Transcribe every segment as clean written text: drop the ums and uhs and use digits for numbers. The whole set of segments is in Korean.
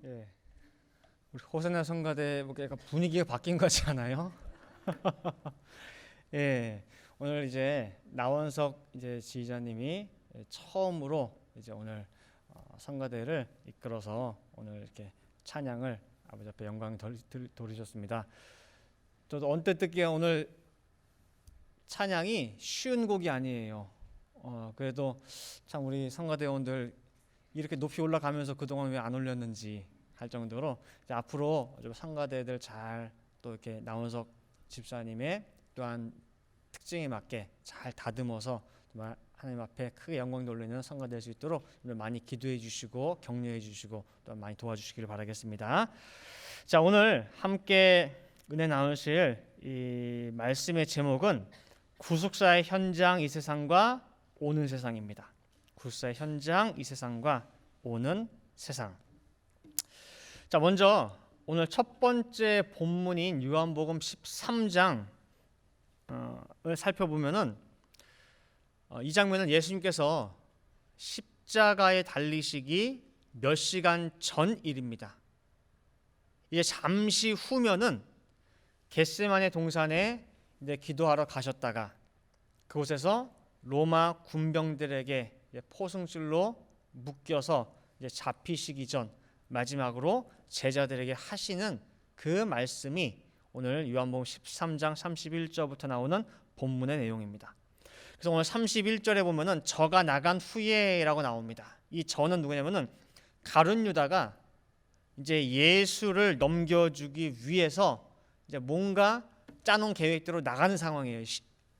예, 우리 호세나 성가대 뭐 약간 분위기가 바뀐 것 같지 않아요? 예, 오늘 이제 나원석 이제 지휘자님이 처음으로 이제 오늘 성가대를 이끌어서 오늘 이렇게 찬양을 아버지 앞에 영광 돌리셨습니다. 저도 언뜻 듣기에 오늘 찬양이 쉬운 곡이 아니에요. 그래도 참 우리 성가대원들 이렇게 높이 올라가면서 그동안 왜 안 올렸는지 할 정도로 이제 앞으로 좀 성가대들 잘 또 이렇게 나원석 집사님의 또한 특징에 맞게 잘 다듬어서 정말 하나님 앞에 크게 영광 돌리는 성가 될 수 있도록 많이 기도해 주시고 격려해 주시고 또 많이 도와주시기를 바라겠습니다. 자, 오늘 함께 은혜 나누실 이 말씀의 제목은 구속사의 현장 이 세상과 오는 세상입니다. 구속사의 현장 이 세상과 오는 세상. 자, 먼저 오늘 첫 번째 본문인 요한복음 13장을 살펴보면은 이 장면은 예수님께서 십자가에 달리시기 몇 시간 전 일입니다. 이제 잠시 후면은 겟세마네 동산에 이제 기도하러 가셨다가 그곳에서 로마 군병들에게 포승줄로 묶여서 이제 잡히시기 전 마지막으로 제자들에게 하시는 그 말씀이 오늘 요한복음 13장 31절부터 나오는 본문의 내용입니다. 그래서 오늘 31절에 보면은 저가 나간 후에라고 나옵니다. 이 저는 누구냐면은 가룟 유다가 이제 예수를 넘겨주기 위해서 이제 뭔가 짜놓은 계획대로 나가는 상황이에요.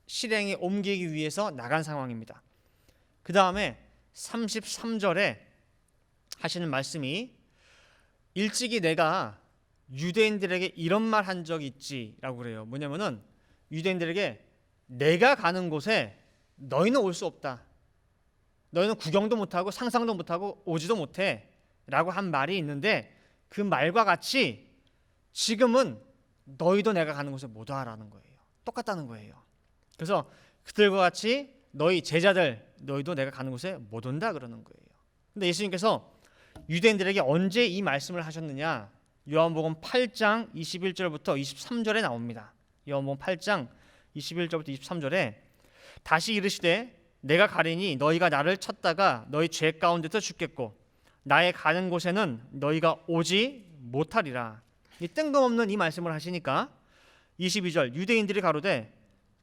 실행에 옮기기 위해서 나간 상황입니다. 그 다음에 33절에 하시는 말씀이 일찍이 내가 유대인들에게 이런 말 한 적 있지라고 그래요. 뭐냐면은 유대인들에게 내가 가는 곳에 너희는 올 수 없다. 너희는 구경도 못하고 상상도 못하고 오지도 못해 라고 한 말이 있는데 그 말과 같이 지금은 너희도 내가 가는 곳에 못 와라는 거예요. 똑같다는 거예요. 그래서 그들과 같이 너희 제자들 너희도 내가 가는 곳에 못 온다 그러는 거예요. 근데 예수님께서 유대인들에게 언제 이 말씀을 하셨느냐? 요한복음 8장 21절부터 23절에 나옵니다. 요한복음 8장 21절부터 23절에 다시 이르시되 내가 가리니 너희가 나를 찾다가 너희 죄 가운데서 죽겠고 나의 가는 곳에는 너희가 오지 못하리라. 이 뜬금없는 이 말씀을 하시니까 22절 유대인들이 가로되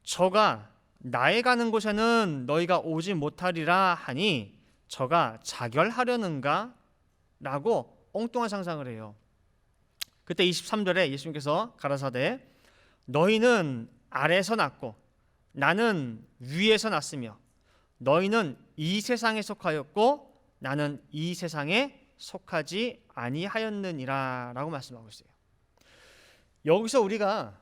저가 나의 가는 곳에는 너희가 오지 못하리라 하니 저가 자결하려는가? 라고 엉뚱한 상상을 해요. 그때 23절에 예수님께서 가라사대 너희는 아래에서 났고 나는 위에서 났으며 너희는 이 세상에 속하였고 나는 이 세상에 속하지 아니하였느니라 라고 말씀하고 있어요. 여기서 우리가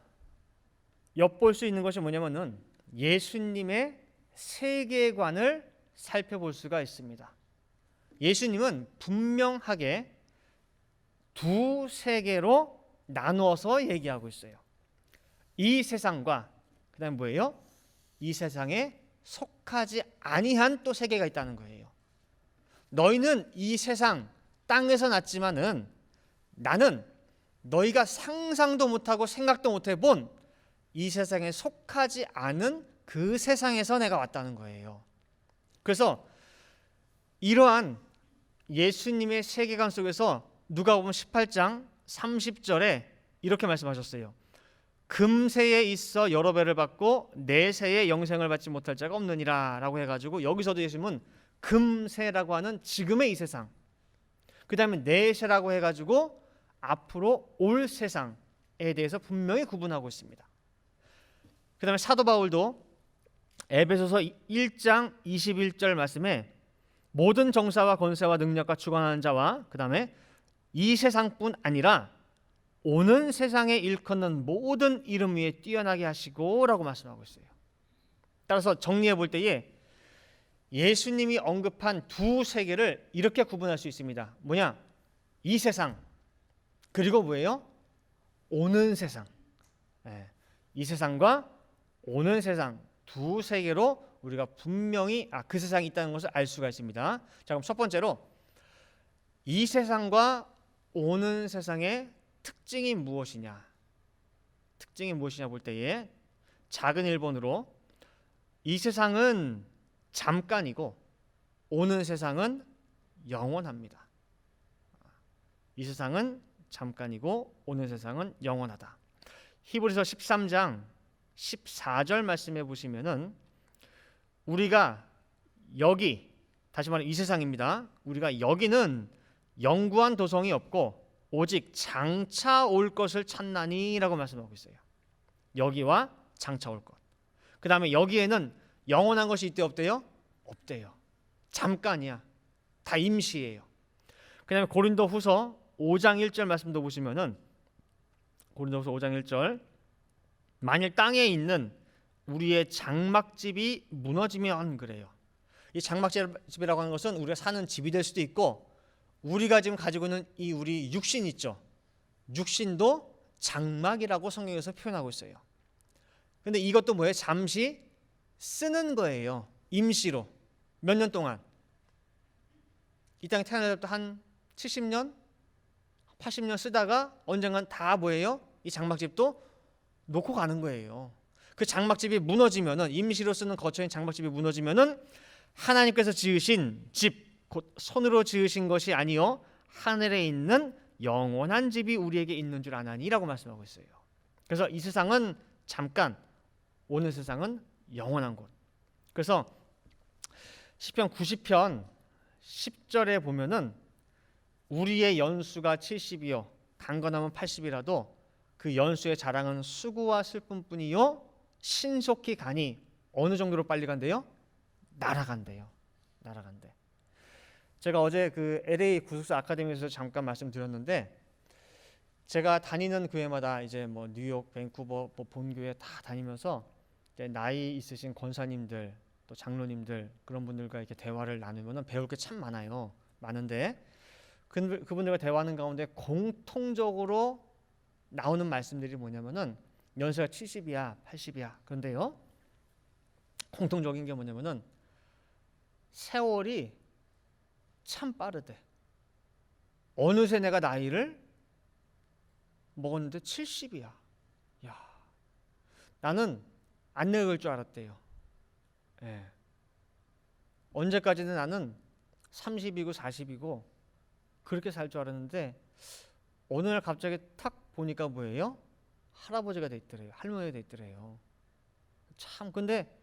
엿볼 수 있는 것이 뭐냐면은 예수님의 세계관을 살펴볼 수가 있습니다. 예수님은 분명하게 두 세계로 나누어서 얘기하고 있어요. 이 세상과 그다음에 뭐예요? 이 세상에 속하지 아니한 또 세계가 있다는 거예요. 너희는 이 세상 땅에서 났지만은 나는 너희가 상상도 못하고 생각도 못해본 이 세상에 속하지 않은 그 세상에서 내가 왔다는 거예요. 그래서 이러한 예수님의 세계관 속에서 누가복음 18장 30절에 이렇게 말씀하셨어요. 금세에 있어 여러 배를 받고 내세에 영생을 받지 못할 자가 없느니라 라고 해가지고 여기서도 예수님은 금세라고 하는 지금의 이 세상, 그 다음에 내세라고 해가지고 앞으로 올 세상에 대해서 분명히 구분하고 있습니다. 그 다음에 사도 바울도 에베소서 1장 21절 말씀에 모든 정사와 권세와 능력과 주관하는 자와 그 다음에 이 세상뿐 아니라 오는 세상에 일컫는 모든 이름 위에 뛰어나게 하시고 라고 말씀하고 있어요. 따라서 정리해 볼 때에 예수님이 언급한 두 세계를 이렇게 구분할 수 있습니다. 뭐냐? 이 세상 그리고 뭐예요? 오는 세상. 이 세상과 오는 세상 두 세계로 우리가 분명히 그 세상이 있다는 것을 알 수가 있습니다. 자, 그럼 첫 번째로 이 세상과 오는 세상의 특징이 무엇이냐? 특징이 무엇이냐 볼 때에 작은 1번으로 이 세상은 잠깐이고 오는 세상은 영원합니다. 이 세상은 잠깐이고 오는 세상은 영원하다. 히브리서 13장 14절 말씀해 보시면은 우리가 여기, 다시 말해 이 세상입니다. 우리가 여기는 영구한 도성이 없고 오직 장차 올 것을 찾나니라고 말씀하고 있어요. 여기와 장차 올 것. 그 다음에 여기에는 영원한 것이 있대 없대요? 없대요. 잠깐이야. 다 임시예요. 그 다음에 고린도후서 5장 1절 말씀도 보시면은 고린도후서 5장 1절 만일 땅에 있는 우리의 장막집이 무너지면 그래요. 이 장막집이라고 하는 것은 우리가 사는 집이 될 수도 있고 우리가 지금 가지고 있는 이 우리 육신 있죠. 육신도 장막이라고 성경에서 표현하고 있어요. 근데 이것도 뭐예요? 잠시 쓰는 거예요. 임시로. 몇 년 동안. 이 땅에 태어날 때부터 한 70년, 80년 쓰다가 언젠간 다 뭐예요? 이 장막집도 놓고 가는 거예요. 그 장막집이 무너지면은 임시로 쓰는 거처인 장막집이 무너지면은 하나님께서 지으신 집, 곧 손으로 지으신 것이 아니요 하늘에 있는 영원한 집이 우리에게 있는 줄 아나니라고 말씀하고 있어요. 그래서 이 세상은 잠깐, 오는 세상은 영원한 곳. 그래서 시편 90편 10절에 보면은 우리의 연수가 70이요 강건하면 80이라도 그 연수의 자랑은 수고와 슬픔뿐이요 신속히 가니 어느 정도로 빨리 간대요? 날아간대요. 날아간대. 제가 어제 그 LA 구속사 아카데미에서 잠깐 말씀드렸는데 제가 다니는 교회마다 이제 뭐 뉴욕, 밴쿠버, 뭐 본교회 다 다니면서 이제 나이 있으신 권사님들 또 장로님들 그런 분들과 이렇게 대화를 나누면은 배울 게 참 많아요. 많은데 그분들과 대화하는 가운데 공통적으로 나오는 말씀들이 뭐냐면은 연세가 70이야, 80이야. 그런데요, 공통적인 게 뭐냐면은 세월이 참 빠르대. 어느새 내가 나이를 먹었는데 70이야. 야, 나는 안 늙을 줄 알았대요. 예. 언제까지는 나는 30이고 40이고 그렇게 살 줄 알았는데 어느 날 갑자기 탁 보니까 뭐예요? 할아버지가 돼 있더래요. 할머니가 돼 있더래요. 참 근데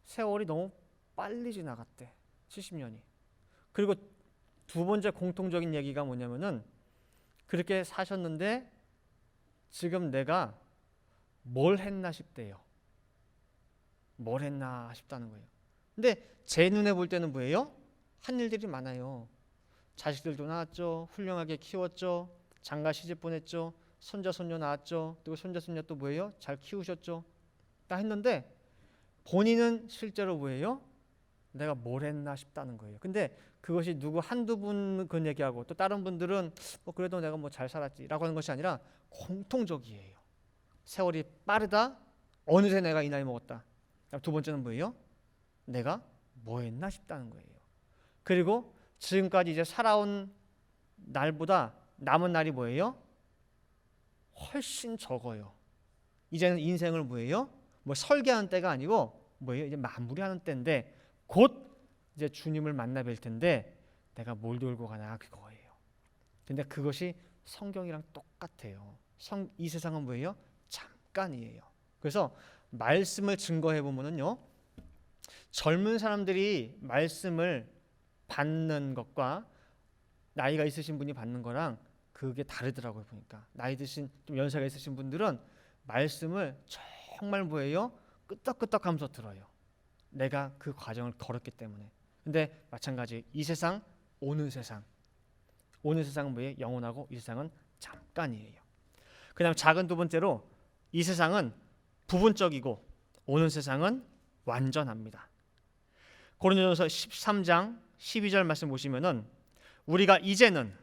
세월이 너무 빨리 지나갔대. 70년이. 그리고 두 번째 공통적인 얘기가 뭐냐면은 그렇게 사셨는데 지금 내가 뭘 했나 싶대요. 뭘 했나 싶다는 거예요. 근데 제 눈에 볼 때는 뭐예요? 한 일들이 많아요. 자식들도 낳았죠. 훌륭하게 키웠죠. 장가 시집 보냈죠. 손자 손녀 낳았죠. 그리고 손자 손녀 또 뭐예요? 잘 키우셨죠. 다 했는데 본인은 실제로 뭐예요? 내가 뭘 했나 싶다는 거예요. 근데 그것이 누구 한두 분 그 얘기하고 또 다른 분들은 뭐 그래도 내가 뭐 잘 살았지라고 하는 것이 아니라 공통적이에요. 세월이 빠르다. 어느새 내가 이 나이 먹었다. 두 번째는 뭐예요? 내가 뭐 했나 싶다는 거예요. 그리고 지금까지 이제 살아온 날보다 남은 날이 뭐예요? 훨씬 적어요. 이제는 인생을 뭐예요? 뭐 설계하는 때가 아니고 뭐예요? 이제 마무리하는 때인데 곧 이제 주님을 만나 뵐 텐데 내가 뭘 들고 가나 그거예요. 근데 그것이 성경이랑 똑같아요. 이 세상은 뭐예요? 잠깐이에요. 그래서 말씀을 증거해 보면은요, 젊은 사람들이 말씀을 받는 것과 나이가 있으신 분이 받는 거랑 그게 다르더라고요. 보니까 나이 드신 좀 연세가 있으신 분들은 말씀을 정말 뭐예요? 끄떡끄떡하면서 들어요. 내가 그 과정을 걸었기 때문에. 근데 마찬가지 이 세상, 오는 세상은 뭐예요? 영원하고 이 세상은 잠깐이에요. 그다음 작은 두 번째로 이 세상은 부분적이고 오는 세상은 완전합니다. 고린도전서 13장 12절 말씀 보시면은 우리가 이제는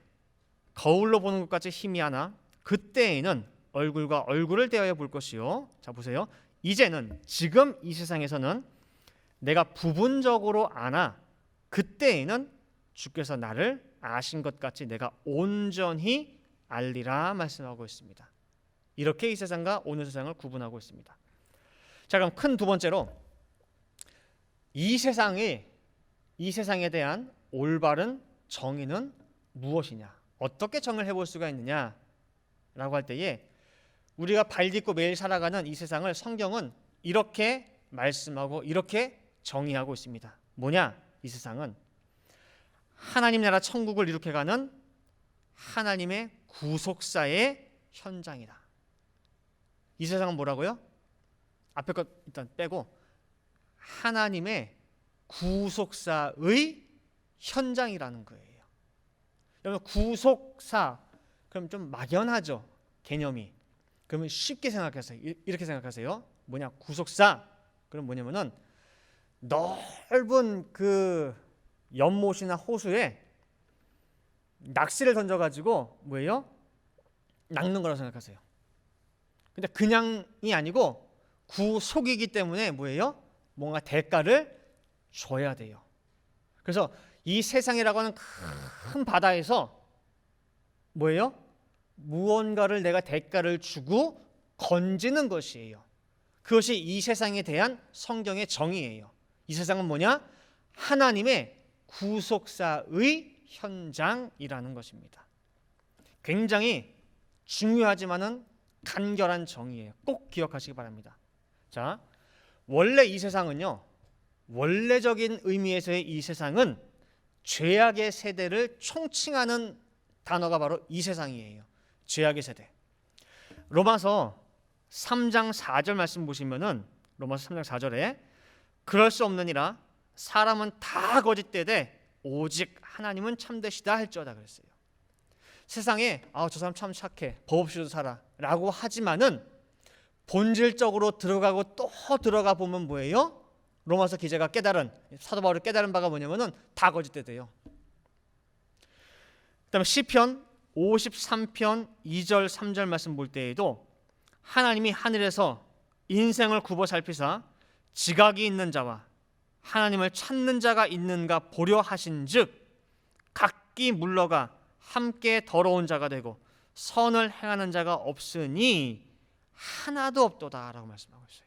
거울로 보는 것 같이 희미하나 그때에는 얼굴과 얼굴을 대하여 볼 것이요. 자 보세요. 이제는 지금 이 세상에서는 내가 부분적으로 아나 그때에는 주께서 나를 아신 것 같이 내가 온전히 알리라 말씀하고 있습니다. 이렇게 이 세상과 오늘 세상을 구분하고 있습니다. 자, 그럼 큰 두 번째로 이 세상에 대한 올바른 정의는 무엇이냐, 어떻게 정의를 해볼 수가 있느냐라고 할 때에 우리가 발 딛고 매일 살아가는 이 세상을 성경은 이렇게 말씀하고 이렇게 정의하고 있습니다. 뭐냐? 이 세상은 하나님 나라 천국을 이룩해가는 하나님의 구속사의 현장이다. 이 세상은 뭐라고요? 앞에 것 일단 빼고 하나님의 구속사의 현장이라는 거예요. 여러분, 구속사 그럼 좀 막연하죠, 개념이. 그러면 쉽게 생각하세요. 이렇게 생각하세요. 뭐냐? 구속사 그럼 뭐냐면은 넓은 그 연못이나 호수에 낚시를 던져가지고 뭐예요? 낚는 거라고 생각하세요. 근데 그냥이 아니고 구속이기 때문에 뭐예요? 뭔가 대가를 줘야 돼요. 그래서 이 세상이라고 하는 큰 바다에서 뭐예요? 무언가를 내가 대가를 주고 건지는 것이에요. 그것이 이 세상에 대한 성경의 정의예요. 이 세상은 뭐냐? 하나님의 구속사의 현장이라는 것입니다. 굉장히 중요하지만은 간결한 정의예요. 꼭 기억하시기 바랍니다. 자, 원래 이 세상은요, 원래적인 의미에서의 이 세상은 죄악의 세대를 총칭하는 단어가 바로 이 세상이에요. 죄악의 세대. 로마서 3장 4절 말씀 보시면은 로마서 3장 4절에 그럴 수 없느니라 사람은 다 거짓되되 오직 하나님은 참되시다 할지어다 그랬어요. 세상에 저 사람 참 착해, 법 없이도 살아 라고 하지만은 본질적으로 들어가고 또 들어가 보면 뭐예요? 로마서 기자가 깨달은, 사도 바울이 깨달은 바가 뭐냐면은 다 거짓되대요. 그다음에 시편 53편 2절 3절 말씀 볼 때에도 하나님이 하늘에서 인생을 굽어 살피사 지각이 있는 자와 하나님을 찾는 자가 있는가 보려 하신즉 각기 물러가 함께 더러운 자가 되고 선을 행하는 자가 없으니 하나도 없도다라고 말씀하고 있어요.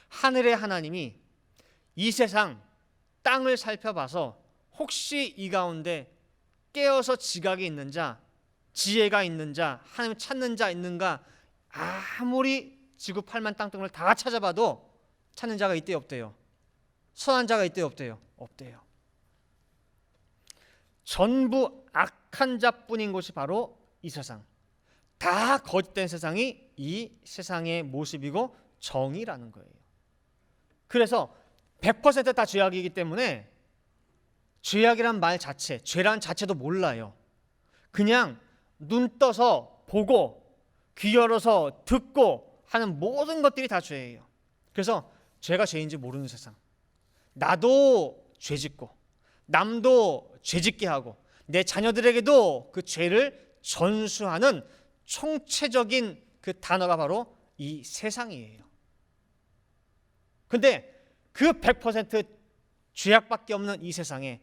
하늘의 하나님이 이 세상 땅을 살펴봐서 혹시 이 가운데 깨어서 지각이 있는 자, 지혜가 있는 자, 하나님 찾는 자 있는가, 아무리 지구 8만 땅덩어리를 다 찾아봐도 찾는 자가 있대요, 없대요? 선한 자가 있대요, 없대요? 없대요. 전부 악한 자뿐인 곳이 바로 이 세상. 다 거짓된 세상이 이 세상의 모습이고 정의라는 거예요. 그래서 100% 다 죄악이기 때문에 죄악이란 말 자체, 죄란 자체도 몰라요. 그냥 눈 떠서 보고 귀 열어서 듣고 하는 모든 것들이 다 죄예요. 그래서 죄가 죄인지 모르는 세상. 나도 죄짓고 남도 죄짓게 하고 내 자녀들에게도 그 죄를 전수하는 총체적인 그 단어가 바로 이 세상이에요. 근데 그 100% 죄악밖에 없는 이 세상에,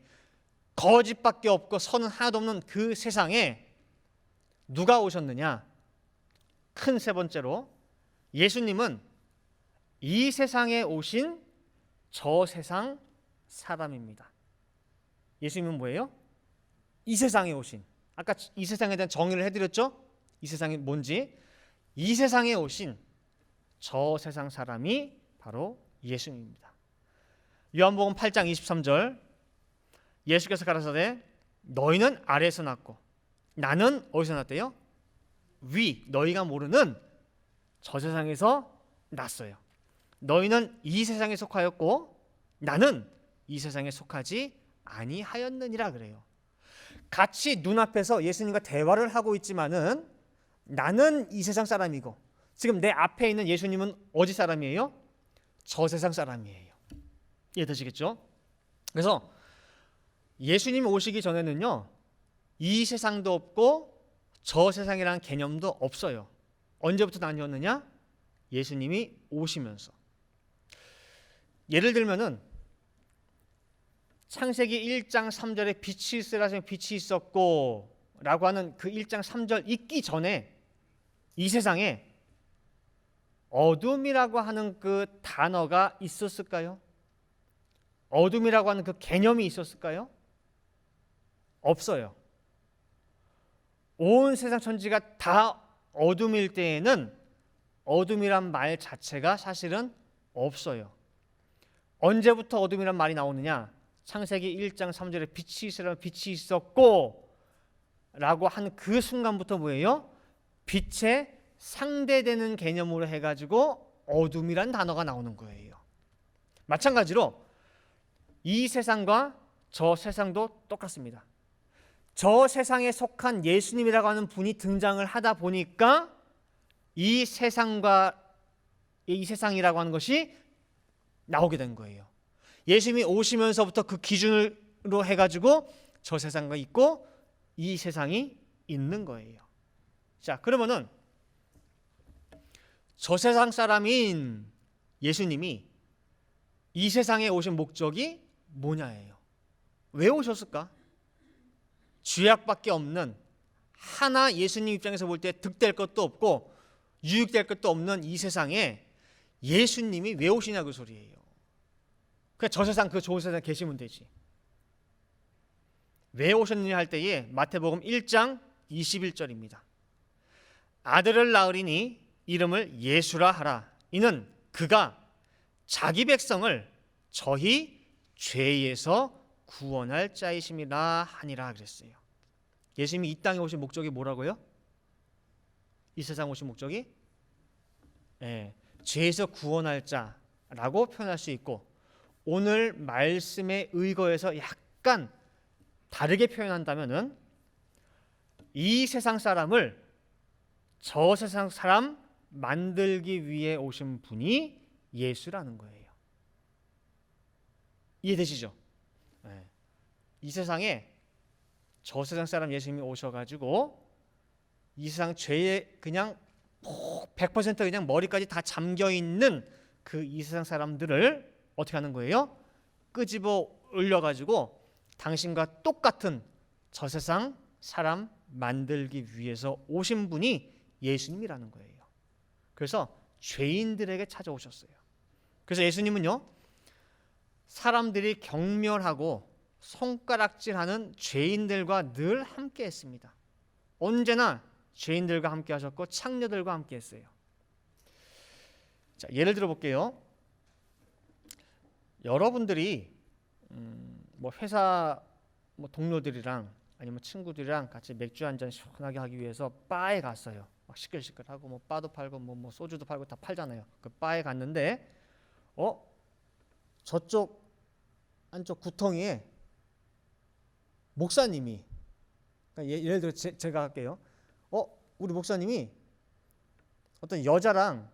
거짓밖에 없고 선은 하나도 없는 그 세상에 누가 오셨느냐? 큰 세 번째로 예수님은 이 세상에 오신 저 세상 사람입니다. 예수님은 뭐예요? 이 세상에 오신, 아까 이 세상에 대한 정의를 해드렸죠? 이 세상이 뭔지. 이 세상에 오신 저 세상 사람이 바로 예수님입니다. 요한복음 8장 23절 예수께서 가라사대 너희는 아래에서 났고 나는 어디서 났대요? 위, 너희가 모르는 저 세상에서 났어요. 너희는 이 세상에 속하였고 나는 이 세상에 속하지 아니하였느니라 그래요. 같이 눈앞에서 예수님과 대화를 하고 있지만은 나는 이 세상 사람이고 지금 내 앞에 있는 예수님은 어디 사람이에요? 저 세상 사람이에요. 이해되시겠죠? 그래서 예수님 오시기 전에는요, 이 세상도 없고 저 세상이라는 개념도 없어요. 언제부터 나뉘었느냐? 예수님이 오시면서. 예를 들면은 창세기 1장 3절에 빛이 있으라 하시면 빛이 있었고 라고 하는 그 1장 3절 있기 전에 이 세상에 어둠이라고 하는 그 단어가 있었을까요? 어둠이라고 하는 그 개념이 있었을까요? 없어요. 온 세상 천지가 다 어둠일 때에는 어둠이란 말 자체가 사실은 없어요. 언제부터 어둠이란 말이 나오느냐? 창세기 1장 3절에 빛이 있으라면 빛이 있었고 라고 한 그 순간부터 뭐예요? 빛에 상대되는 개념으로 해가지고 어둠이란 단어가 나오는 거예요. 마찬가지로 이 세상과 저 세상도 똑같습니다. 저 세상에 속한 예수님이라고 하는 분이 등장을 하다 보니까 이 세상과 이 세상이라고 하는 것이 나오게 된 거예요. 예수님이 오시면서부터 그 기준으로 해가지고 저 세상과 있고 이 세상이 있는 거예요. 자, 그러면은 저 세상 사람인 예수님이 이 세상에 오신 목적이 뭐냐예요. 왜 오셨을까? 죄악밖에 없는 하나 예수님 입장에서 볼 때 득될 것도 없고 유익될 것도 없는 이 세상에 예수님이 왜 오시냐고 소리예요. 그냥 저 세상 그 좋은 세상에 계시면 되지. 왜 오셨느냐 할 때에 마태복음 1장 21절입니다. 아들을 낳으리니 이름을 예수라 하라. 이는 그가 자기 백성을 저희 죄에서 구원할 자이심이라 하니라 그랬어요. 예수님이 이 땅에 오신 목적이 뭐라고요? 이 세상 오신 목적이 죄에서 구원할 자라고 표현할 수 있고 오늘 말씀에 의거해서 약간 다르게 표현한다면은 이 세상 사람을 저 세상 사람 만들기 위해 오신 분이 예수라는 거예요. 이해되시죠? 이 세상에 저 세상 사람 예수님이 오셔가지고 이 세상 죄에 그냥 100% 그냥 머리까지 다 잠겨 있는 그 이 세상 사람들을 어떻게 하는 거예요? 끄집어 올려가지고 당신과 똑같은 저 세상 사람 만들기 위해서 오신 분이 예수님이라는 거예요. 그래서 죄인들에게 찾아오셨어요. 그래서 예수님은요, 사람들이 경멸하고 손가락질하는 죄인들과 늘 함께 했습니다. 언제나 죄인들과 함께 하셨고 창녀들과 함께 했어요. 자, 예를 들어 볼게요. 여러분들이 뭐 회사 동료들이랑 아니면 친구들이랑 같이 맥주 한잔 시원하게 하기 위해서 바에 갔어요. 막 시끌시끌하고 뭐 바도 팔고 뭐 소주도 팔고 다 팔잖아요. 그 바에 갔는데 저쪽 안쪽 구덩이에 목사님이, 그러니까 예를 들어 제가 할게요. 우리 목사님이 어떤 여자랑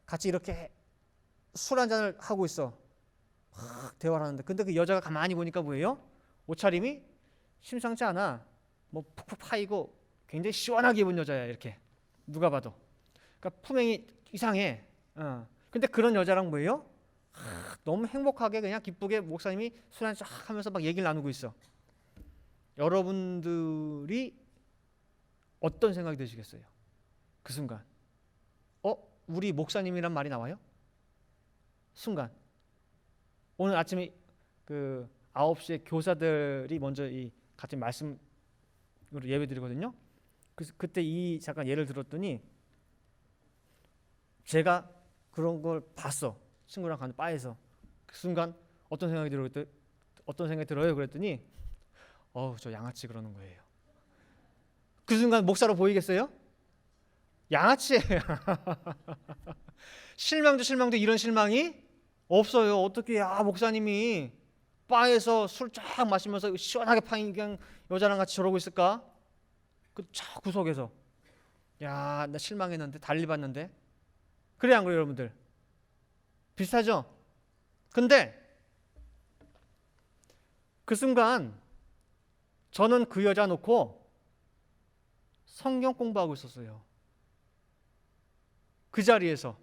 같이 이렇게 술 한잔을 하고 있어. 막 대화를 하는데 근데 그 여자가 가만히 보니까 뭐예요? 옷차림이 심상치 않아. 뭐 푹푹 파이고 굉장히 시원하게 입은 여자야. 이렇게 누가 봐도. 그러니까 품행이 이상해. 근데 그런 여자랑 뭐예요? 너무 행복하게 그냥 기쁘게 목사님이 술 한잔 하면서 막 얘기를 나누고 있어. 여러분들이 어떤 생각이 드시겠어요? 그 순간 우리 목사님이란 말이 나와요? 순간 오늘 아침에 그 9시에 교사들이 먼저 이 같은 말씀으로 예배드리거든요. 그래서 그때 이 잠깐 예를 들었더니 제가 그런 걸 봤어. 친구랑 가는 바에서 그 순간 어떤 생각이 들어요? 그랬더니 저 양아치 그러는 거예요. 그 순간 목사로 보이겠어요? 양아치예요. 실망도 이런 실망이 없어요. 어떻게 목사님이 바에서 술 쫙 마시면서 시원하게 파인 그냥 여자랑 같이 저러고 있을까? 그 저 구석에서 나 실망했는데 달리 봤는데 그래 안 그래요 여러분들? 비슷하죠? 근데 그 순간 저는 그 여자 놓고 성경 공부하고 있었어요. 그 자리에서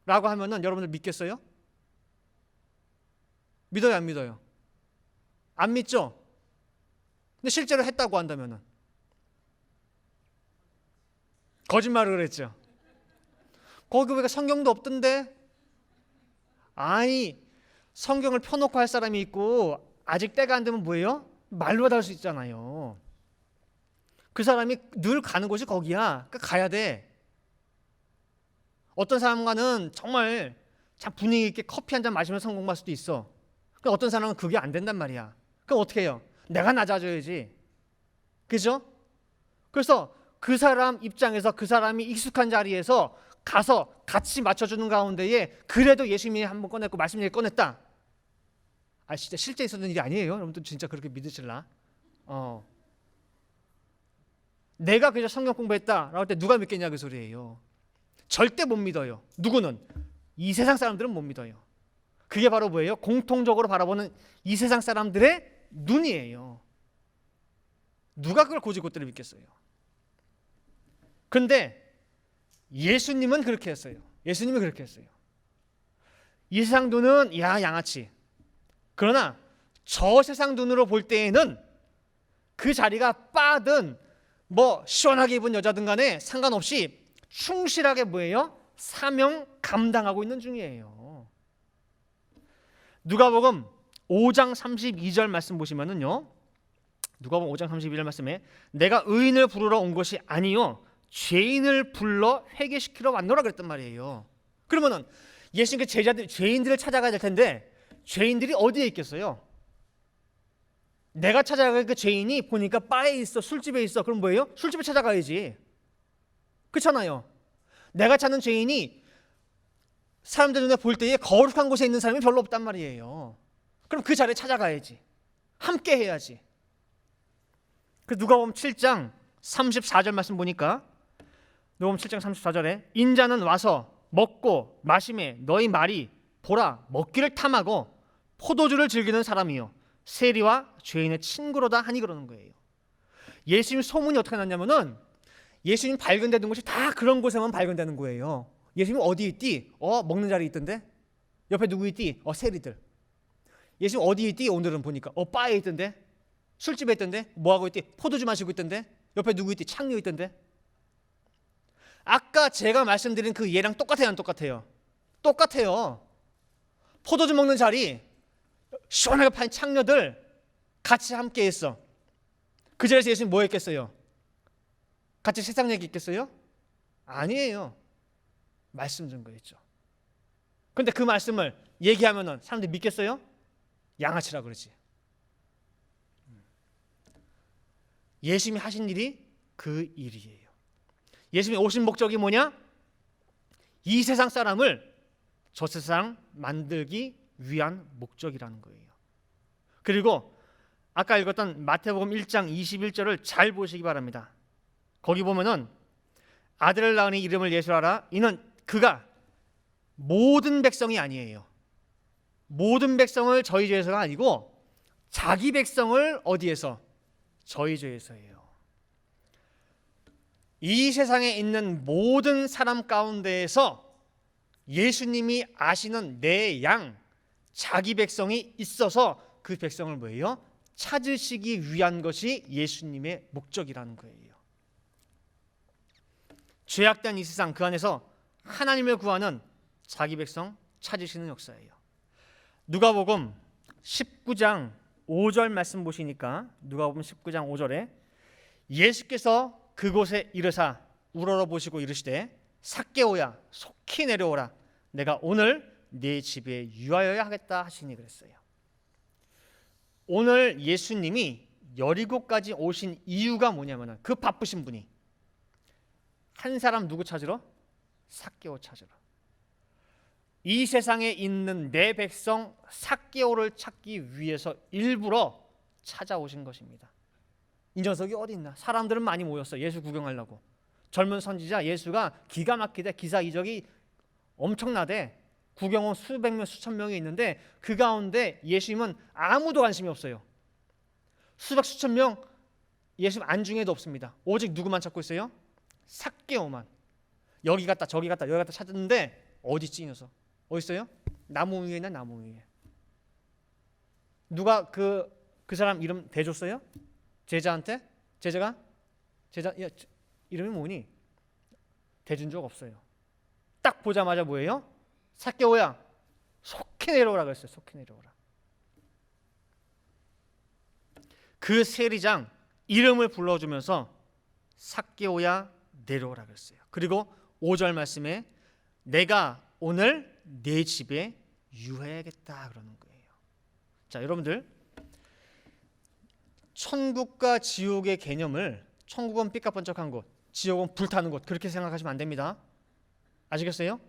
라고 하면은 여러분들 믿겠어요? 믿어요, 안 믿어요? 안 믿죠? 근데 실제로 했다고 한다면은 거짓말을 했죠. 거기 왜 성경도 없던데? 아니, 성경을 펴놓고 할 사람이 있고 아직 때가 안 되면 뭐예요? 말로 받을 수 있잖아요. 그 사람이 늘 가는 곳이 거기야. 그러니까 가야 돼. 어떤 사람과는 정말 참 분위기 있게 커피 한 잔 마시면 성공할 수도 있어. 그러니까 어떤 사람은 그게 안 된단 말이야. 그럼 어떻게 해요? 내가 낮아져야지. 그죠? 그래서 그 사람 입장에서 그 사람이 익숙한 자리에서 가서 같이 맞춰주는 가운데에 그래도 예수님이 한번 꺼냈고 말씀 얘기 꺼냈다. 아, 진짜 실제 있었던 일이 아니에요. 여러분들 진짜 그렇게 믿으실라? 내가 그저 성경 공부했다라고 할 때 누가 믿겠냐 그 소리예요. 절대 못 믿어요. 누구는? 이 세상 사람들은 못 믿어요. 그게 바로 뭐예요? 공통적으로 바라보는 이 세상 사람들의 눈이에요. 누가 그걸 고지고대로 믿겠어요? 그런데 예수님은 그렇게 했어요. 예수님은 그렇게 했어요. 이 세상 눈은 야 양아치. 그러나 저 세상 눈으로 볼 때에는 그 자리가 빠든 뭐 시원하게 입은 여자든 간에 상관없이 충실하게 뭐예요? 사명 감당하고 있는 중이에요. 누가복음 5장 32절 말씀 보시면은요. 누가복음 5장 32절 말씀에 내가 의인을 부르러 온 것이 아니요 죄인을 불러 회개시키러 왔노라 그랬단 말이에요. 그러면은 예수님께 제자들 죄인들을 찾아가야 될 텐데 죄인들이 어디에 있겠어요? 내가 찾아갈 그 죄인이 보니까 바에 있어, 술집에 있어. 그럼 뭐예요? 술집에 찾아가야지. 그렇잖아요. 내가 찾는 죄인이 사람들 눈에 볼 때에 거룩한 곳에 있는 사람이 별로 없단 말이에요. 그럼 그 자리에 찾아가야지. 함께 해야지. 그 누가복음 7장 34절 말씀 보니까 누가복음 7장 34절에 인자는 와서 먹고 마시매 너희 말이 보라 먹기를 탐하고 포도주를 즐기는 사람이요 세리와 죄인의 친구로다 하니 그러는 거예요. 예수님 소문이 어떻게 났냐면은 예수님 발견되는 곳이 다 그런 곳에만 발견되는 거예요. 예수님 어디 있디? 먹는 자리 있던데? 옆에 누구 있디? 세리들. 예수님 어디 있디? 오늘은 보니까 바에 있던데? 술집에 있던데? 뭐하고 있디? 포도주 마시고 있던데? 옆에 누구 있디? 창녀 있던데? 아까 제가 말씀드린 그 예랑 똑같아요, 안 똑같아요? 똑같아요. 포도주 먹는 자리 시원하게 판 창녀들 같이 함께 했어. 그 자리에서 예수님 뭐 했겠어요? 같이 세상 얘기 했겠어요? 아니에요. 말씀 증거했죠. 그런데 그 말씀을 얘기하면은 사람들이 믿겠어요? 양아치라 그러지. 예수님이 하신 일이 그 일이에요. 예수님이 오신 목적이 뭐냐? 이 세상 사람을 저 세상 만들기 위한 목적이라는 거예요. 그리고 아까 읽었던 마태복음 1장 21절을 잘 보시기 바랍니다. 거기 보면은 아들을 낳으니 이름을 예수하라. 이는 그가 모든 백성이 아니에요. 모든 백성을 저희 죄에서가 아니고 자기 백성을 어디에서? 저희 죄에서예요. 이 세상에 있는 모든 사람 가운데에서 예수님이 아시는 내 양 자기 백성이 있어서 그 백성을 뭐예요? 찾으시기 위한 것이 예수님의 목적이라는 거예요. 죄악된 이 세상 그 안에서 하나님을 구하는 자기 백성 찾으시는 역사예요. 누가복음 19장 5절 말씀 보시니까 누가복음 19장 5절에 예수께서 그곳에 이르사 우러러 보시고 이르시되 삭개오야 속히 내려오라 내가 오늘 네 집에 유하여야 하겠다 하시니 그랬어요. 오늘 예수님이 여리고까지 오신 이유가 뭐냐면 그 바쁘신 분이 한 사람 누구 찾으러? 삭개오 찾으러. 이 세상에 있는 내 백성 삭개오를 찾기 위해서 일부러 찾아오신 것입니다. 이 녀석이 어디 있나? 사람들은 많이 모였어. 예수 구경하려고. 젊은 선지자 예수가 기가 막히대. 기사 이적이 엄청나대. 구경 온 수백 명 수천 명이 있는데 그 가운데 예수님은 아무도 관심이 없어요. 수백 수천 명 예수님 안중에도 없습니다. 오직 누구만 찾고 있어요? 삭개오만. 여기 갔다 저기 갔다 여기 갔다 찾았는데 어디 있지 이 녀석? 어디 있어요? 나무 위에 있나? 나무 위에. 누가 그 사람 이름 대줬어요? 제자한테? 제자 야, 이름이 뭐니? 대준 적 없어요. 딱 보자마자 뭐예요? 삭개오야, 속히 내려오라 그랬어요. 속히 내려오라. 그 세리장 이름을 불러주면서 삭개오야 내려오라 그랬어요. 그리고 5절 말씀에 내가 오늘 내 집에 유해야겠다 그러는 거예요. 자, 여러분들, 천국과 지옥의 개념을 천국은 삐까번쩍한 곳, 지옥은 불타는 곳, 그렇게 생각하시면 안 됩니다. 아시겠어요?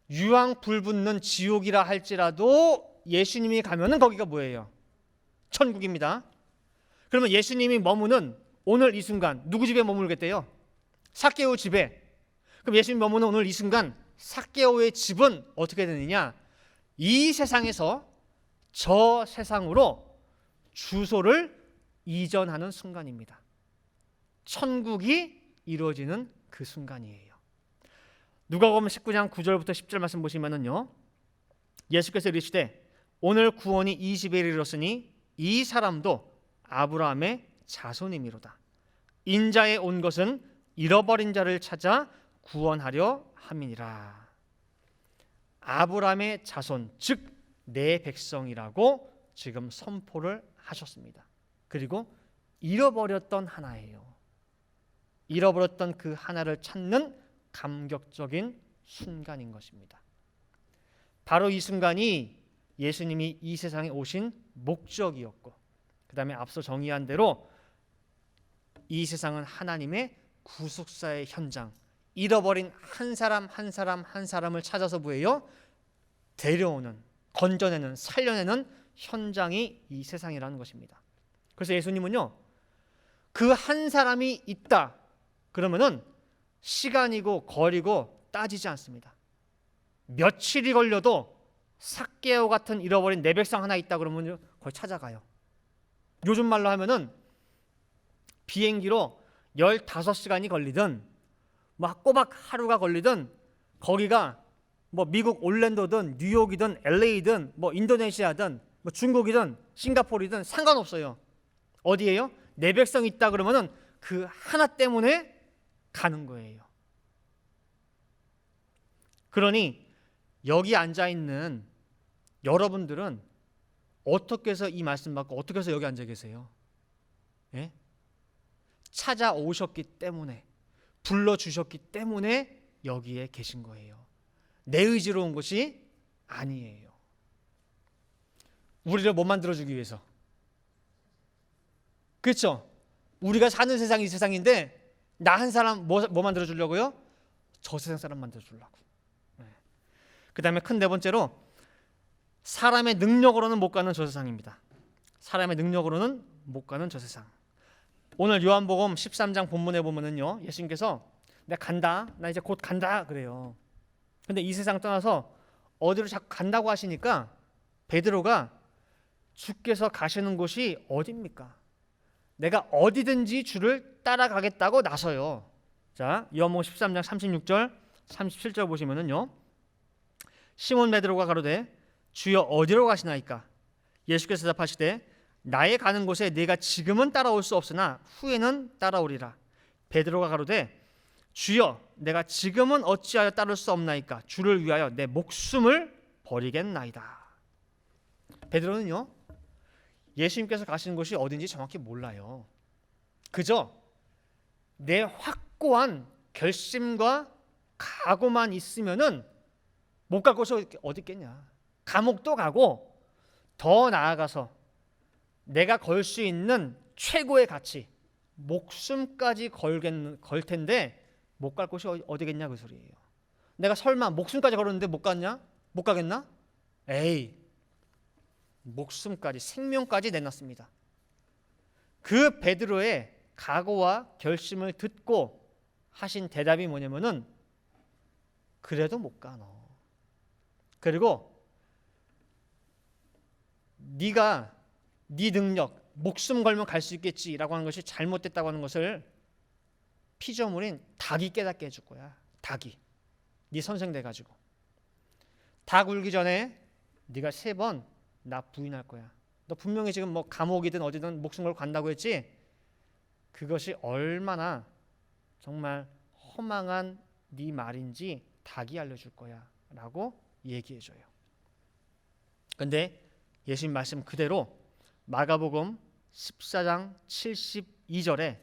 유황 불붙는 지옥이라 할지라도 예수님이 가면은 거기가 뭐예요? 천국입니다. 그러면 예수님이 머무는 오늘 이 순간 누구 집에 머물겠대요? 삭개오 집에. 그럼 예수님이 머무는 오늘 이 순간 삭개오의 집은 어떻게 되느냐? 이 세상에서 저 세상으로 주소를 이전하는 순간입니다. 천국이 이루어지는 그 순간이에요. 누가복음 19장 9절부터 10절 말씀 보시면은요, 예수께서 이르시되 오늘 구원이 이 집에 이르렀으니 이 사람도 아브라함의 자손이미로다. 인자에 온 것은 잃어버린 자를 찾아 구원하려 함이니라. 아브라함의 자손, 즉 내 백성이라고 지금 선포를 하셨습니다. 그리고 잃어버렸던 하나예요. 잃어버렸던 그 하나를 찾는 감격적인 순간인 것입니다. 바로 이 순간이 예수님이 이 세상에 오신 목적이었고, 그 다음에 앞서 정의한 대로 이 세상은 하나님의 구속사의 현장, 잃어버린 한 사람 한 사람 한 사람을 찾아서 뭐예요? 데려오는, 건져내는, 살려내는 현장이 이 세상이라는 것입니다. 그래서 예수님은요, 그 한 사람이 있다 그러면은 시간이고 거리고 따지지 않습니다. 며칠이 걸려도 삭개오 같은 잃어버린 내 백성 하나 있다 그러면 거의 찾아가요. 요즘 말로 하면은 비행기로 15시간이 걸리든 막 꼬박 하루가 걸리든 거기가 뭐 미국 올랜도든 뉴욕이든 LA든 뭐 인도네시아든 뭐 중국이든 싱가포르이든 상관없어요. 어디예요? 내 백성 있다 그러면은 그 하나 때문에 가는 거예요. 그러니 여기 앉아 있는 여러분들은 어떻게 해서 이 말씀 받고 어떻게 해서 여기 앉아 계세요? 예? 찾아오셨기 때문에, 불러주셨기 때문에 여기에 계신 거예요. 내 의지로 온 것이 아니에요. 우리를 못 만들어주기 위해서. 그렇죠? 우리가 사는 세상이 이 세상인데 나 한 사람 뭐 만들어주려고요? 저 세상 사람 만들어주려고. 네. 그 다음에 큰 네 번째로 사람의 능력으로는 못 가는 저 세상입니다. 사람의 능력으로는 못 가는 저 세상. 오늘 요한복음 13장 본문에 보면은요, 예수님께서 내가 간다, 나 이제 곧 간다 그래요. 근데 이 세상 떠나서 어디로 자꾸 간다고 하시니까 베드로가 주께서 가시는 곳이 어디입니까? 내가 어디든지 주를 따라가겠다고 나서요. 자, 요한복음 13장 36절 37절 보시면은요, 시몬 베드로가 가로되 주여 어디로 가시나이까? 예수께서 대답하시되 나의 가는 곳에 네가 지금은 따라올 수 없으나 후에는 따라오리라. 베드로가 가로되 주여 내가 지금은 어찌하여 따를 수 없나이까? 주를 위하여 내 목숨을 버리겠나이다. 베드로는요, 예수님께서 가시는 곳이 어딘지 정확히 몰라요. 그저 내 확고한 결심과 각오만 있으면은 못 갈 곳이 어디 있겠냐. 감옥도 가고 더 나아가서 내가 걸 수 있는 최고의 가치, 목숨까지 걸 텐데 못 갈 곳이 어디겠냐 그 소리예요. 내가 설마 목숨까지 걸었는데 못 갔냐? 못 가겠나? 에이, 목숨까지, 생명까지 내놨습니다. 그 베드로의 각오와 결심을 듣고 하신 대답이 뭐냐면은 그래도 못 가 너. 그리고 네가 네 능력, 목숨 걸면 갈 수 있겠지라고 하는 것이 잘못됐다고 하는 것을 피조물인 닭이 깨닫게 해줄 거야. 닭이. 네 선생 돼가지고 닭 울기 전에 네가 3번 나 부인할 거야. 너 분명히 지금 뭐 감옥이든 어디든 목숨 걸고 간다고 했지? 그것이 얼마나 정말 허망한 네 말인지 닭이 알려줄 거야 라고 얘기해줘요. 근데 예수님 말씀 그대로 마가복음 14장 72절에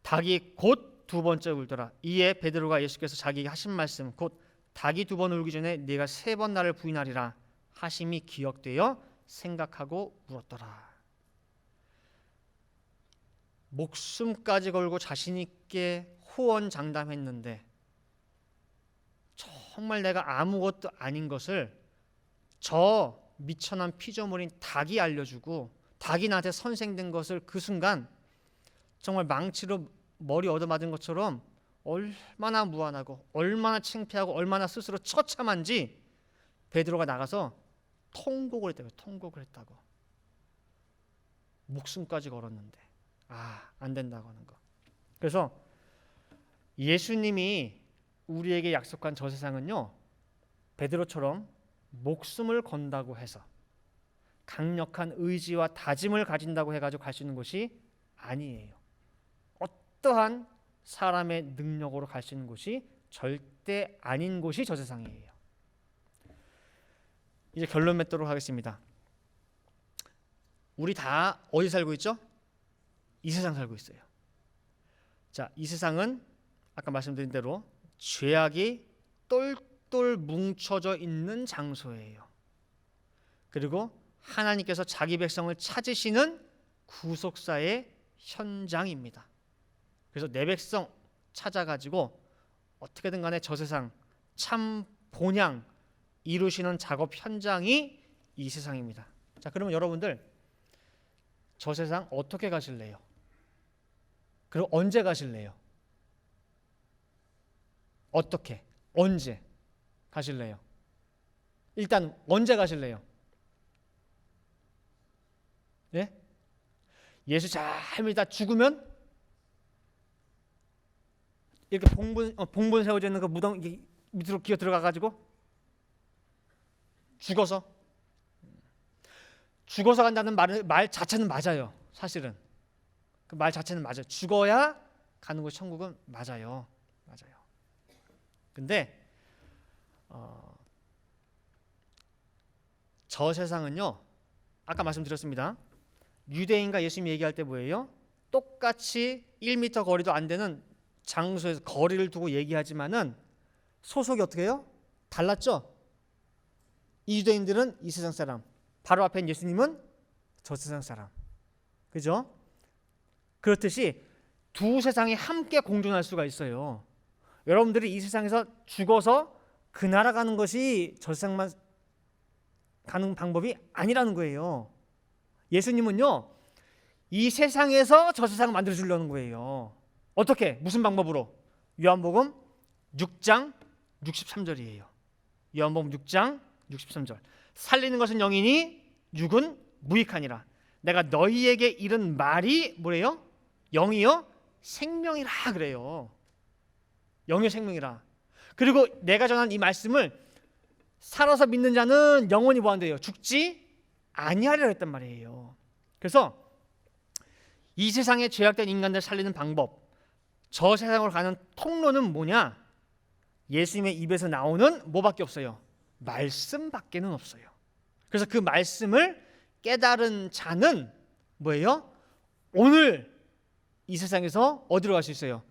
닭이 곧 두 번째 울더라. 이에 베드로가 예수께서 자기에게 하신 말씀 곧 닭이 두 번 울기 전에 네가 세 번 나를 부인하리라 하심이 기억되어 생각하고 울었더라. 목숨까지 걸고 자신 있게 호언장담했는데 정말 내가 아무것도 아닌 것을 저 미천한 피조물인 닭이 알려주고 닭이 나한테 선생된 것을 그 순간 정말 망치로 머리 얻어맞은 것처럼 얼마나 무안하고 얼마나 창피하고 얼마나 스스로 처참한지 베드로가 나가서 통곡을 했다고. 통곡을 했다고. 목숨까지 걸었는데 안 된다고 하는 거. 그래서 예수님이 우리에게 약속한 저 세상은요, 베드로처럼 목숨을 건다고 해서 강력한 의지와 다짐을 가진다고 해가지고 갈 수 있는 곳이 아니에요. 어떠한 사람의 능력으로 갈 수 있는 곳이 절대 아닌 곳이 저 세상이에요. 이제 결론 맺도록 하겠습니다. 우리 다 어디 살고 있죠? 이 세상 살고 있어요. 자, 이 세상은 아까 말씀드린 대로 죄악이 똘똘 뭉쳐져 있는 장소예요. 그리고 하나님께서 자기 백성을 찾으시는 구속사의 현장입니다. 그래서 내 백성 찾아가지고 어떻게든 간에 저 세상 참 본향 이루시는 작업 현장이 이 세상입니다. 자, 그러면 여러분들 저 세상 어떻게 가실래요? 그리고 언제 가실래요? 어떻게? 언제 가실래요? 일단 언제 가실래요? 예? 예수 잘 믿다 죽으면 이렇게 봉분 세워져 있는 그 무덤 밑으로 기어 들어가 가지고 죽어서 간다는 말 자체는 맞아요. 사실은 그 말 자체는 맞아요. 죽어야 가는 곳이 천국은 맞아요. 근데 저 세상은요, 아까 말씀드렸습니다. 유대인과 예수님 얘기할 때 뭐예요? 똑같이 1m 거리도 안 되는 장소에서 거리를 두고 얘기하지만은 소속이 어떻게 해요? 달랐죠? 이 유대인들은 이 세상 사람, 바로 앞에 있는 예수님은 저 세상 사람. 그죠? 그렇듯이 두 세상이 함께 공존할 수가 있어요. 여러분들이 이 세상에서 죽어서 그 나라 가는 것이 저 세상만 가는 방법이 아니라는 거예요. 예수님은요, 이 세상에서 저 세상을 만들어 주려는 거예요. 어떻게? 무슨 방법으로? 요한복음 6장 63절이에요. 요한복음 6장 63절. 살리는 것은 영이니 육은 무익하니라. 내가 너희에게 이른 말이 뭐래요? 영이요? 생명이라 그래요. 영의 생명이라. 그리고 내가 전한 이 말씀을 살아서 믿는 자는 영원히 뭐한대요? 죽지 아니하리라 했단 말이에요. 그래서 이 세상에 죄악된 인간들 살리는 방법, 저 세상으로 가는 통로는 뭐냐? 예수님의 입에서 나오는 뭐밖에 없어요? 말씀밖에는 없어요. 그래서 그 말씀을 깨달은 자는 뭐예요? 오늘 이 세상에서 어디로 갈 수 있어요?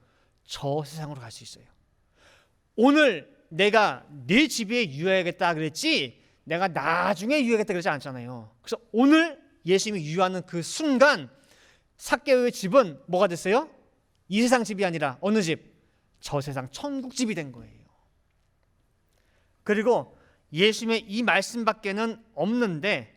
저 세상으로 갈 수 있어요. 오늘 내가 내 집에 유해야겠다 그랬지 내가 나중에 유해야겠다 그러지 않잖아요. 그래서 오늘 예수님이 유하는 그 순간 삭개오의 집은 뭐가 됐어요? 이 세상 집이 아니라 어느 집? 저 세상 천국 집이 된 거예요. 그리고 예수님의 이 말씀밖에는 없는데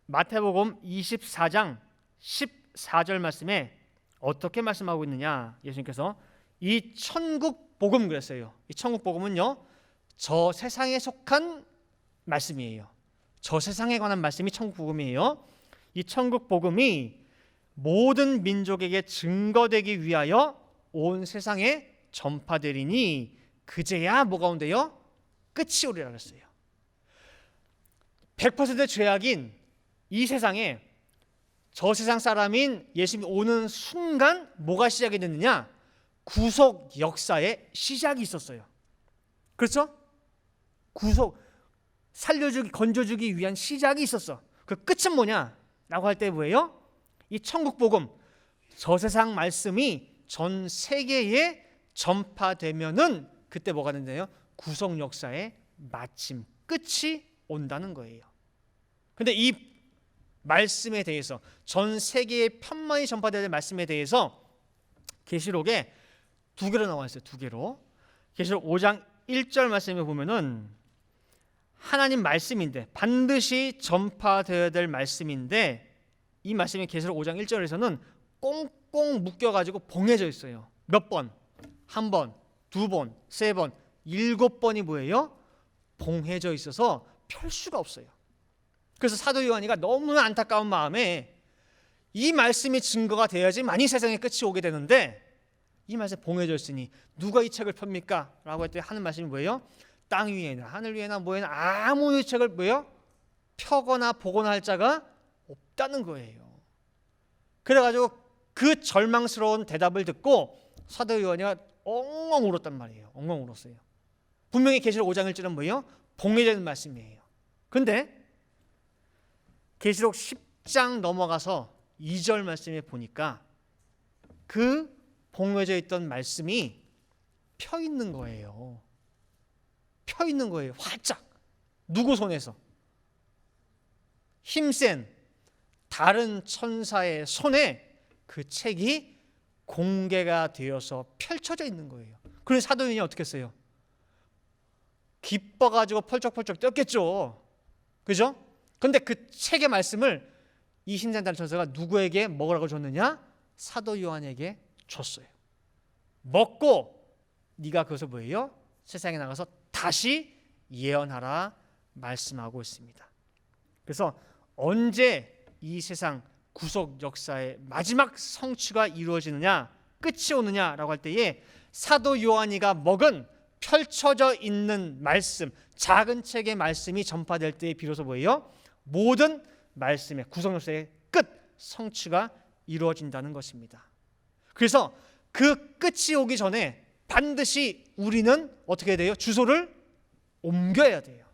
마태복음 24장 14절 말씀에 어떻게 말씀하고 있느냐? 예수님께서 이 천국 복음 그랬어요. 이 천국 복음은요, 저 세상에 속한 말씀이에요. 저 세상에 관한 말씀이 천국 복음이에요. 이 천국 복음이 모든 민족에게 증거되기 위하여 온 세상에 전파되리니 그제야 뭐가 온대요? 끝이 오리라 그랬어요. 100% 죄악인 이 세상에 저 세상 사람인 예수님이 오는 순간 뭐가 시작이 됐느냐? 구속 역사의 시작이 있었어요. 그렇죠? 구속, 살려주기, 건져주기 위한 시작이 있었어. 그 끝은 뭐냐? 라고 할 때 뭐예요? 이 천국 복음, 저 세상 말씀이 전 세계에 전파되면은 그때 뭐가 된대요? 구속 역사의 마침, 끝이 온다는 거예요. 근데 이 말씀에 대해서, 전 세계에 편만이 전파될 말씀에 대해서 계시록에 두 개로 나와 있어요. 두 개로. 계시록 5장 1절 말씀에 보면은 하나님 말씀인데, 반드시 전파되어야 될 말씀인데, 이 말씀이 계시록 5장 1절에서는 꽁꽁 묶여가지고 봉해져 있어요. 몇 번? 한 번, 두 번, 세 번, 7번이 뭐예요? 봉해져 있어서 펼 수가 없어요. 그래서 사도 요한이가 너무나 안타까운 마음에 이 말씀이 증거가 돼야지만이 세상의 끝이 오게 되는데, 이 말씀이 봉해져 있으니 누가 이 책을 펴니까? 라고 할 때 하는 말씀이 뭐예요? 땅 위에나 하늘 위에나 뭐에나 아무 이 책을 뭐예요? 펴거나 보거나 할 자가 없다는 거예요. 그래가지고 그 절망스러운 대답을 듣고 사도 요한이가 엉엉 울었단 말이에요. 엉엉 울었어요. 분명히 계시록 5장 1절은 뭐예요? 봉해져 있는 말씀이에요. 근데 계시록 10장 넘어가서 2절 말씀에 보니까 그 봉해져 있던 말씀이 펴 있는 거예요. 펴 있는 거예요. 활짝. 누구 손에서? 힘센 다른 천사의 손에 그 책이 공개가 되어서 펼쳐져 있는 거예요. 그래서 사도 요한이 어떻게 했어요? 기뻐가지고 펄쩍펄쩍 뛰었겠죠. 그죠? 근데 그 책의 말씀을 이 힘센 다른 천사가 누구에게 먹으라고 줬느냐? 사도 요한에게 줬어요. 먹고 네가 그것을 뭐예요? 세상에 나가서 다시 예언하라 말씀하고 있습니다. 그래서 언제 이 세상 구속 역사의 마지막 성취가 이루어지느냐, 끝이 오느냐라고 할 때에 사도 요한이가 먹은 펼쳐져 있는 말씀, 작은 책의 말씀이 전파될 때에 비로소 뭐예요? 모든 말씀의 구속 역사의 끝, 성취가 이루어진다는 것입니다. 그래서 그 끝이 오기 전에 반드시 우리는 어떻게 돼요? 주소를 옮겨야 돼요.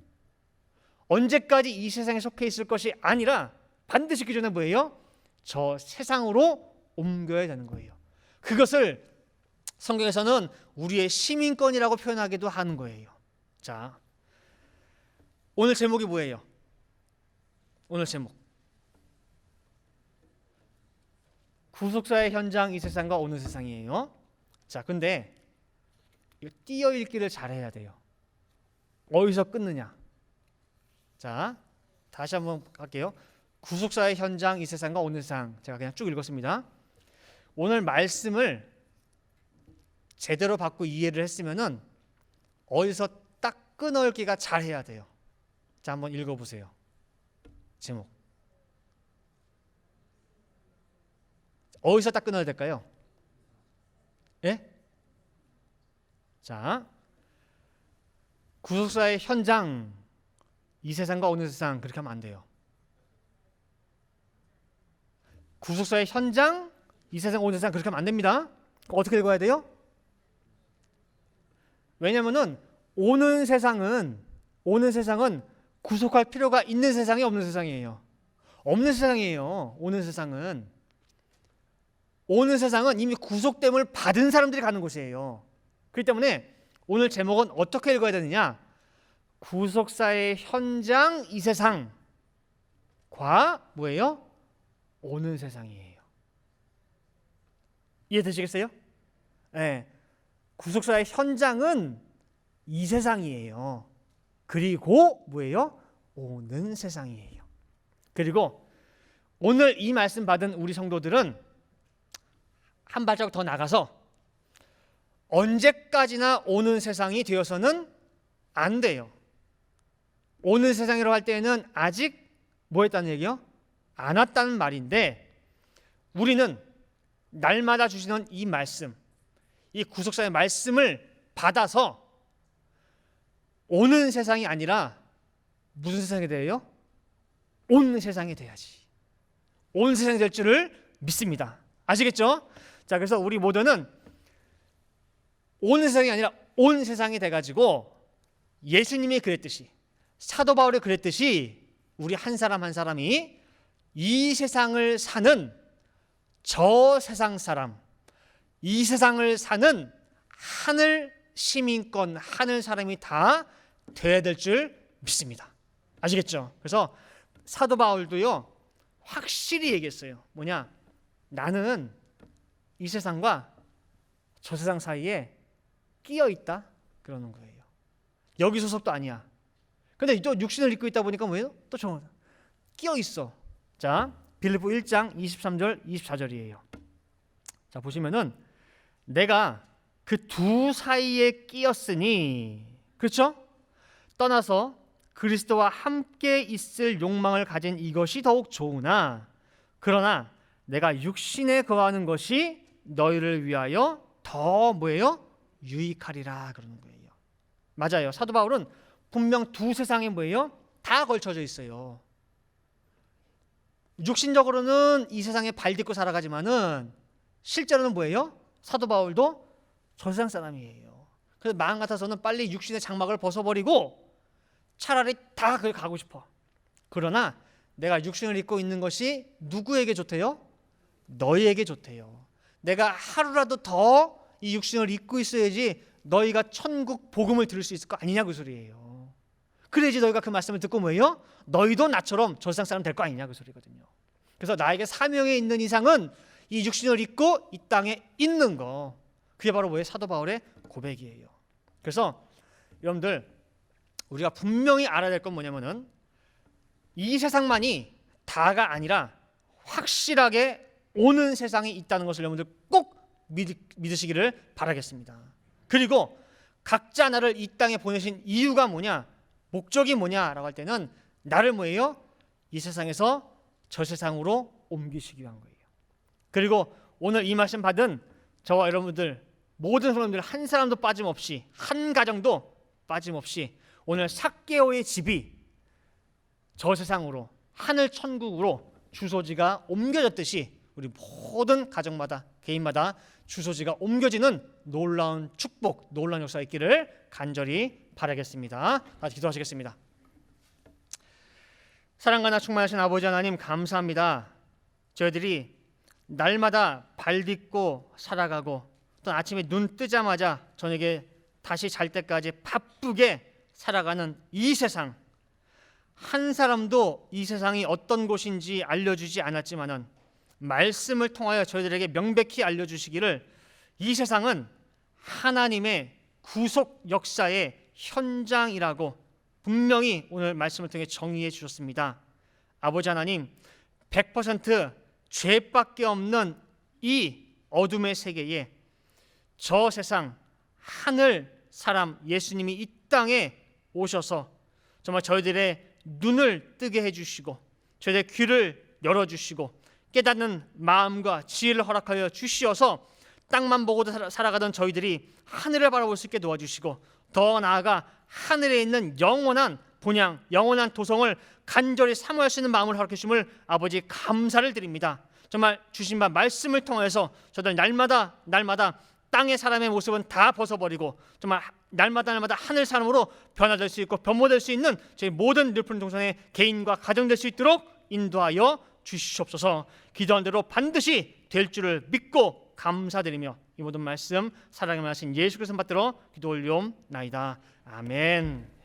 언제까지 이 세상에 속해 있을 것이 아니라 반드시 그 전에 뭐예요? 저 세상으로 옮겨야 되는 거예요. 그것을 성경에서는 우리의 시민권이라고 표현하기도 하는 거예요. 자, 오늘 제목이 뭐예요? 오늘 제목, 구속사의 현장 이 세상과 오는 세상이에요. 자, 근데 이거 띄어 읽기를 잘해야 돼요. 어디서 끊느냐? 자, 다시 한번 할게요. 구속사의 현장 이 세상과 오는 세상. 제가 그냥 쭉 읽었습니다. 오늘 말씀을 제대로 받고 이해를 했으면은 어디서 딱 끊어읽기가 잘해야 돼요. 자, 한번 읽어보세요. 제목. 어디서 딱 끊어야 될까요? 예? 자, 구속사의 현장 이 세상과 오는 세상, 그렇게 하면 안 돼요. 구속사의 현장 이 세상 오는 세상, 그렇게 하면 안 됩니다. 어떻게 읽어야 돼요? 왜냐면은 오는 세상은 구속할 필요가 있는 세상이 없는 세상이에요. 없는 세상이에요. 오는 세상은 이미 구속됨을 받은 사람들이 가는 곳이에요. 그렇기 때문에 오늘 제목은 어떻게 읽어야 되느냐? 구속사의 현장 이 세상과 뭐예요? 오는 세상이에요. 이해되시겠어요? 네. 구속사의 현장은 이 세상이에요. 그리고 뭐예요? 오는 세상이에요. 그리고 오늘 이 말씀 받은 우리 성도들은 한 발자국 더 나가서 언제까지나 오는 세상이 되어서는 안 돼요. 오는 세상이라고 할 때에는 아직 뭐 했다는 얘기요? 안 왔다는 말인데, 우리는 날마다 주시는 이 말씀, 이 구속사의 말씀을 받아서 오는 세상이 아니라 무슨 세상이 돼요? 온 세상이 돼야지. 온 세상이 될 줄을 믿습니다. 아시겠죠? 자, 그래서 우리 모두는 온 세상이 아니라 온 세상이 돼가지고 예수님이 그랬듯이, 사도 바울이 그랬듯이 우리 한 사람 한 사람이 이 세상을 사는 저 세상 사람, 이 세상을 사는 하늘 시민권, 하늘 사람이 다 돼야 될 줄 믿습니다. 아시겠죠? 그래서 사도 바울도요 확실히 얘기했어요. 뭐냐? 나는 이 세상과 저 세상 사이에 끼어 있다 그러는 거예요. 여기 소속도 아니야. 근데 또 육신을 입고 있다 보니까 뭐예요? 또 끼어 있어. 자, 빌립보 1장 23절 24절이에요. 자, 보시면은 내가 그 두 사이에 끼었으니, 그렇죠? 떠나서 그리스도와 함께 있을 욕망을 가진 이것이 더욱 좋으나, 그러나 내가 육신에 거하는 것이 너희를 위하여 더 뭐예요? 유익하리라 그러는 거예요. 맞아요. 사도 바울은 분명 두 세상에 뭐예요? 다 걸쳐져 있어요. 육신적으로는 이 세상에 발 딛고 살아가지만은 실제로는 뭐예요? 사도 바울도 저 세상 사람이에요. 그래서 마음 같아서는 빨리 육신의 장막을 벗어버리고 차라리 다 그걸 가고 싶어. 그러나 내가 육신을 입고 있는 것이 누구에게 좋대요? 너희에게 좋대요. 내가 하루라도 더 이 육신을 입고 있어야지 너희가 천국 복음을 들을 수 있을 거 아니냐 그 소리예요. 그래야지 너희가 그 말씀을 듣고 뭐예요? 너희도 나처럼 저 세상 사람 될 거 아니냐 그 소리거든요. 그래서 나에게 사명에 있는 이상은 이 육신을 입고 이 땅에 있는 거, 그게 바로 뭐예요? 사도 바울의 고백이에요. 그래서 여러분들 우리가 분명히 알아야 될 건 뭐냐면은 이 세상만이 다가 아니라 확실하게 오는 세상이 있다는 것을 여러분들 꼭 믿으시기를 바라겠습니다. 그리고 각자 나를 이 땅에 보내신 이유가 뭐냐, 목적이 뭐냐라고 할 때는 나를 뭐예요? 이 세상에서 저 세상으로 옮기시기 위한 거예요. 그리고 오늘 이 말씀 받은 저와 여러분들 모든 사람들 한 사람도 빠짐없이, 한 가정도 빠짐없이 오늘 삭개오의 집이 저 세상으로, 하늘 천국으로 주소지가 옮겨졌듯이 우리 모든 가정마다, 개인마다 주소지가 옮겨지는 놀라운 축복, 놀라운 역사가 있기를 간절히 바라겠습니다. 다시 기도하시겠습니다. 사랑과 충만하신 아버지 하나님, 감사합니다. 저희들이 날마다 발 딛고 살아가고 또 아침에 눈 뜨자마자 저녁에 다시 잘 때까지 바쁘게 살아가는 이 세상, 한 사람도 이 세상이 어떤 곳인지 알려주지 않았지만은 말씀을 통하여 저희들에게 명백히 알려주시기를 이 세상은 하나님의 구속 역사의 현장이라고 분명히 오늘 말씀을 통해 정의해 주셨습니다. 아버지 하나님, 100% 죄밖에 없는 이 어둠의 세계에 저 세상 하늘 사람 예수님이 이 땅에 오셔서 정말 저희들의 눈을 뜨게 해주시고 저희들의 귀를 열어주시고 깨닫는 마음과 지혜를 허락하여 주시어서 땅만 보고도 살아가던 저희들이 하늘을 바라볼 수 있게 도와주시고 더 나아가 하늘에 있는 영원한 본향, 영원한 도성을 간절히 사모할 수 있는 마음을 허락해 주심을 아버지 감사를 드립니다. 정말 주신 바 말씀을 통해서 저들 날마다 땅의 사람의 모습은 다 벗어버리고 정말 날마다 하늘 사람으로 변화될 수 있고 변모될 수 있는 저희 모든 늘푸른 동산의 개인과 가정 될 수 있도록 인도하여 주시옵소서. 기도한 대로 반드시 될 줄을 믿고 감사드리며 이 모든 말씀 사랑의 말씀 예수 그리스도 받들어 기도 올리옵나이다. 아멘.